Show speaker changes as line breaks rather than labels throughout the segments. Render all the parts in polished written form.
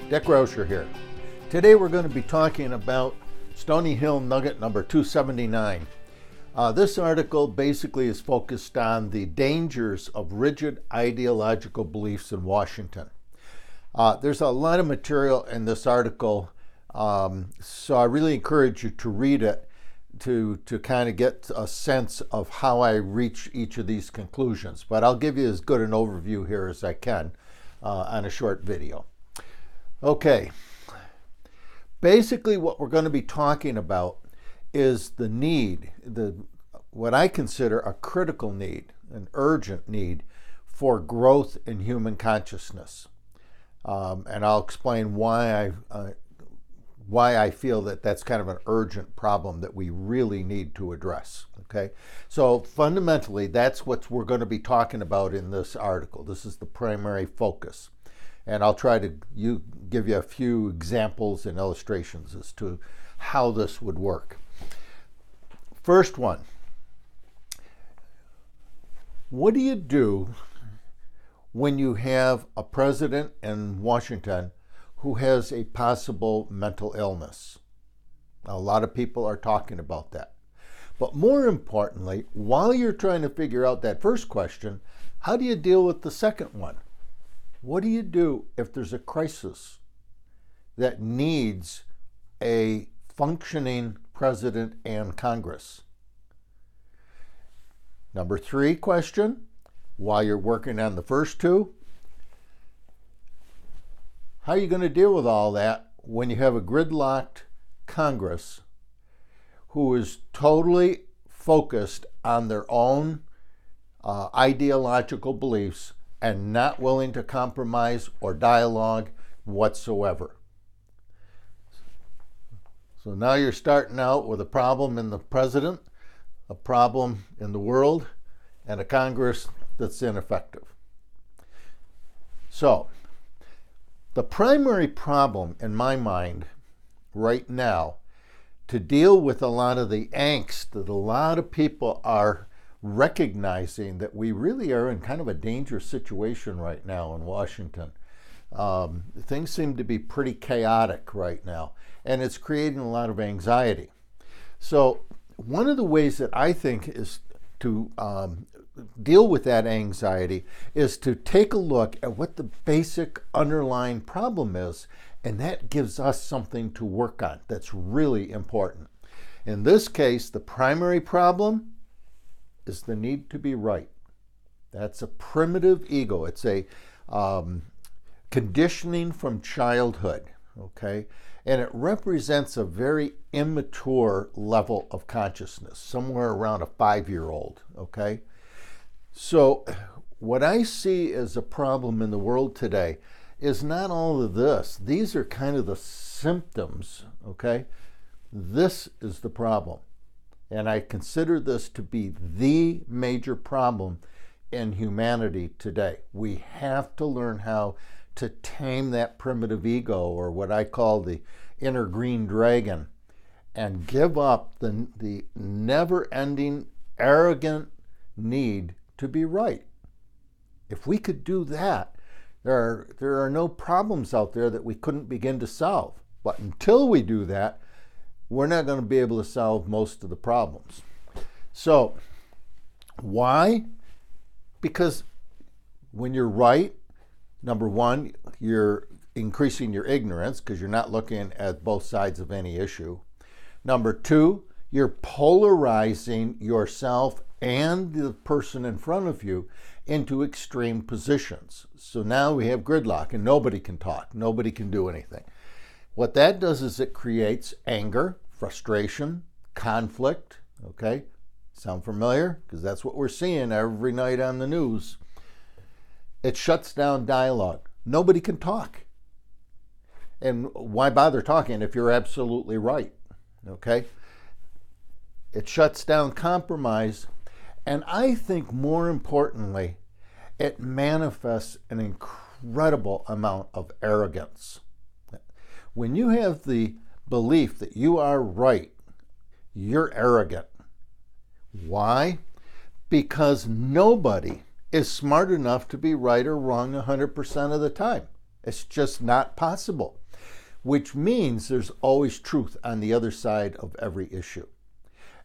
Dick Rauscher here. Today we're going to be talking about Stony Hill Nugget number 279. This article basically is focused on the dangers of rigid ideological beliefs in Washington. There's a lot of material in this article, so I really encourage you to read it to kind of get a sense of how I reach each of these conclusions. But I'll give you as good an overview here as I can on a short video. Okay, basically what we're going to be talking about is the need, what I consider a critical need, an urgent need for growth in human consciousness. And I'll explain why I feel that that's kind of an urgent problem that we really need to address. Okay, so fundamentally that's what we're going to be talking about in this article. This is the primary focus. And I'll try to give you a few examples and illustrations as to how this would work. First one, what do you do when you have a president in Washington who has a possible mental illness? A lot of people are talking about that. But more importantly, while you're trying to figure out that first question, how do you deal with the second one? What do you do if there's a crisis that needs a functioning president and Congress? Number 3 question, while you're working on the first two, how are you going to deal with all that when you have a gridlocked Congress who is totally focused on their own ideological beliefs and not willing to compromise or dialogue whatsoever? So now you're starting out with a problem in the president, a problem in the world, and a Congress that's ineffective. So the primary problem in my mind right now to deal with a lot of the angst that a lot of people are recognizing that we really are in kind of a dangerous situation right now in Washington. Things seem to be pretty chaotic right now, and it's creating a lot of anxiety. So one of the ways that I think is to deal with that anxiety is to take a look at what the basic underlying problem is, and that gives us something to work on that's really important. In this case, the primary problem is the need to be right. That's a primitive ego. It's a conditioning from childhood, okay? And it represents a very immature level of consciousness, somewhere around a 5-year-old, okay? So what I see as a problem in the world today is not all of this. These are kind of the symptoms, okay? This is the problem. And I consider this to be the major problem in humanity today. We have to learn how to tame that primitive ego, or what I call the inner green dragon, and give up the never-ending, arrogant need to be right. If we could do that, there are no problems out there that we couldn't begin to solve. But until we do that, we're not going to be able to solve most of the problems. So, why? Because when you're right, number one, you're increasing your ignorance because you're not looking at both sides of any issue. Number two, you're polarizing yourself and the person in front of you into extreme positions. So now we have gridlock and nobody can talk, nobody can do anything. What that does is it creates anger, frustration, conflict, okay? Sound familiar? Because that's what we're seeing every night on the news. It shuts down dialogue. Nobody can talk. And why bother talking if you're absolutely right, okay? It shuts down compromise. And I think more importantly, it manifests an incredible amount of arrogance. When you have the belief that you are right, you're arrogant. Why? Because nobody is smart enough to be right or wrong 100% of the time. It's just not possible, which means there's always truth on the other side of every issue.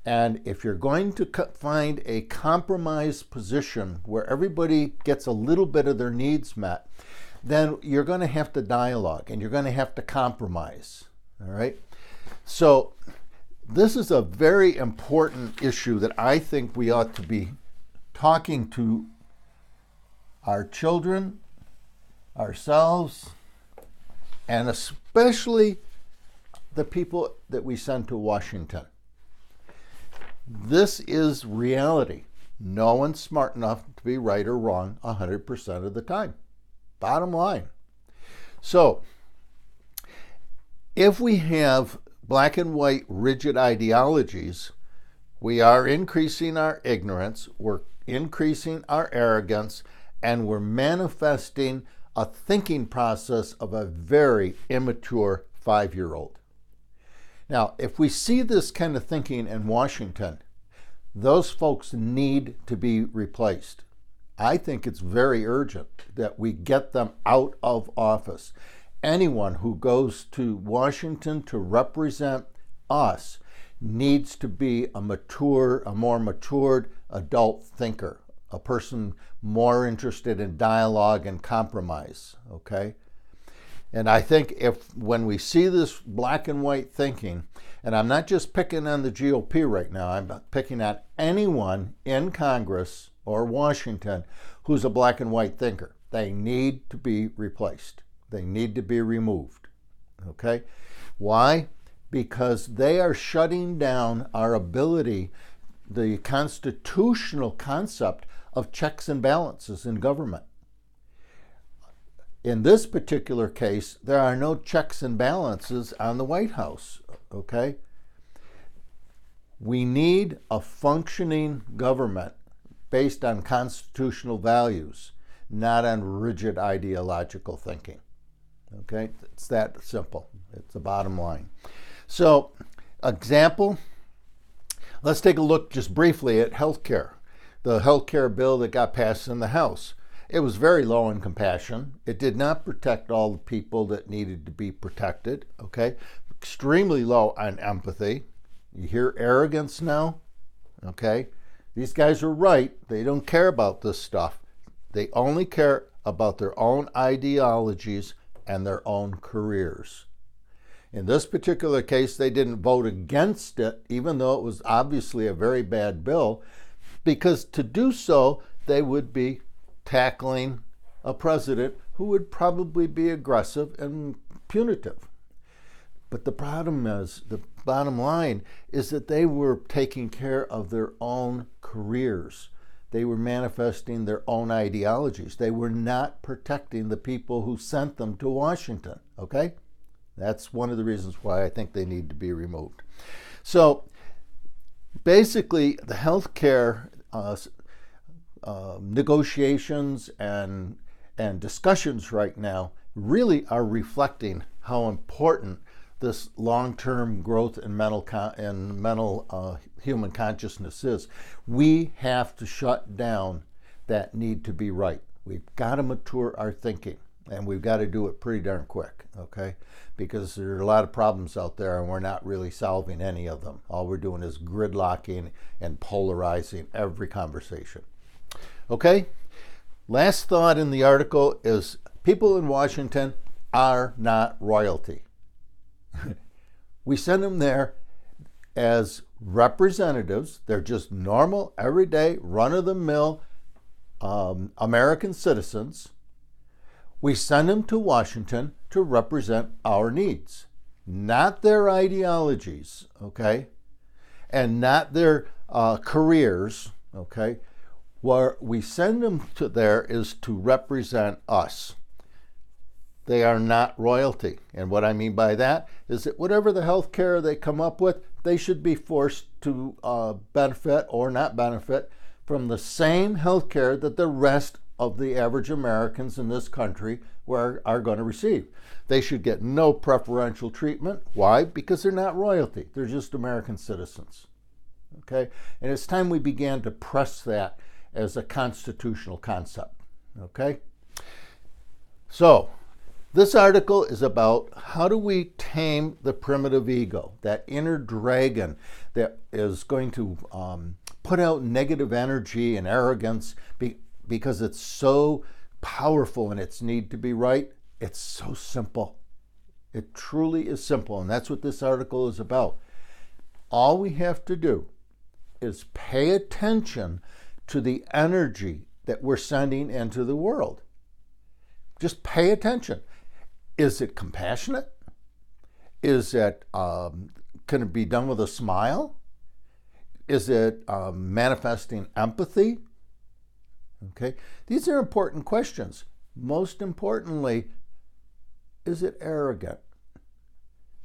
And if you're going to find a compromise position where everybody gets a little bit of their needs met, then you're going to have to dialogue and you're going to have to compromise. All right? So this is a very important issue that I think we ought to be talking to our children, ourselves, and especially the people that we send to Washington. This is reality. No one's smart enough to be right or wrong 100% of the time. Bottom line. So, if we have black and white rigid ideologies, we are increasing our ignorance, we're increasing our arrogance, and we're manifesting a thinking process of a very immature 5-year-old. Now, if we see this kind of thinking in Washington, those folks need to be replaced. I think it's very urgent that we get them out of office. Anyone who goes to Washington to represent us needs to be a more matured adult thinker, a person more interested in dialogue and compromise, okay? And I think when we see this black and white thinking, and I'm not just picking on the GOP right now, I'm picking on anyone in Congress or Washington who's a black and white thinker. They need to be replaced. They need to be removed, okay? Why? Because they are shutting down our ability, the constitutional concept of checks and balances in government. In this particular case, there are no checks and balances on the White House, okay? We need a functioning government based on constitutional values, not on rigid ideological thinking, okay? It's that simple. It's the bottom line. So, example, let's take a look just briefly at healthcare. The healthcare bill that got passed in the House. It was very low in compassion. It did not protect all the people that needed to be protected, okay? Extremely low on empathy. You hear arrogance now, okay? These guys are right. They don't care about this stuff. They only care about their own ideologies and their own careers. In this particular case, they didn't vote against it, even though it was obviously a very bad bill, because to do so, they would be tackling a president who would probably be aggressive and punitive. But the bottom line is that they were taking care of their own careers. They were manifesting their own ideologies. They were not protecting the people who sent them to Washington, okay? That's one of the reasons why I think they need to be removed. So basically, the healthcare negotiations and discussions right now really are reflecting how important this long-term growth in mental human consciousness is. We have to shut down that need to be right. We've got to mature our thinking, and we've got to do it pretty darn quick, okay? Because there are a lot of problems out there, and we're not really solving any of them. All we're doing is gridlocking and polarizing every conversation. Okay? Last thought in the article is people in Washington are not royalty. We send them there as representatives. They're just normal, everyday, run-of-the-mill American citizens. We send them to Washington to represent our needs, not their ideologies, okay, and not their careers, okay. What we send them to there is to represent us. They are not royalty. And what I mean by that is that whatever the health care they come up with, they should be forced to benefit or not benefit from the same health care that the rest of the average Americans in this country are going to receive. They should get no preferential treatment. Why? Because they're not royalty. They're just American citizens. Okay? And it's time we began to press that as a constitutional concept. Okay? So, This article is about how do we tame the primitive ego, that inner dragon that is going to put out negative energy and arrogance because it's so powerful in its need to be right. It's so simple. It truly is simple, and that's what this article is about. All we have to do is pay attention to the energy that we're sending into the world. Just pay attention. Is it compassionate? Is it, can it be done with a smile? Is it manifesting empathy? Okay, these are important questions. Most importantly, is it arrogant?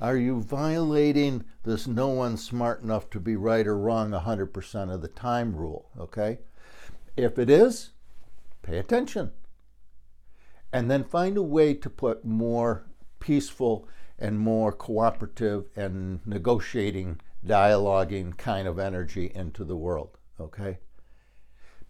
Are you violating this no one's smart enough to be right or wrong 100% of the time rule? Okay, if it is, pay attention. And then find a way to put more peaceful and more cooperative and negotiating, dialoguing kind of energy into the world, okay?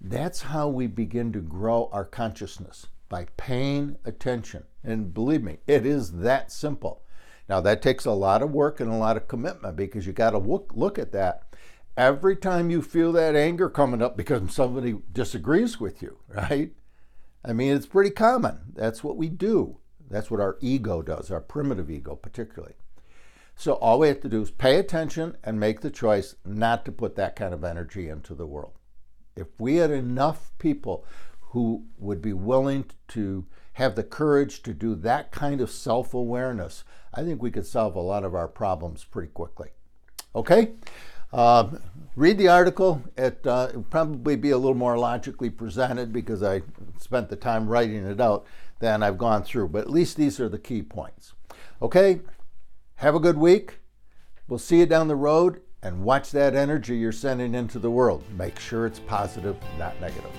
That's how we begin to grow our consciousness, by paying attention. And believe me, it is that simple. Now that takes a lot of work and a lot of commitment, because you got to look at that. Every time you feel that anger coming up because somebody disagrees with you, right? I mean, it's pretty common. That's what we do. That's what our ego does, our primitive ego particularly. So all we have to do is pay attention and make the choice not to put that kind of energy into the world. If we had enough people who would be willing to have the courage to do that kind of self-awareness, I think we could solve a lot of our problems pretty quickly. Okay? Read the article. It'll probably be a little more logically presented because I spent the time writing it out than I've gone through, but at least these are the key points. Okay, have a good week. We'll see you down the road, and watch that energy you're sending into the world. Make sure it's positive, not negative.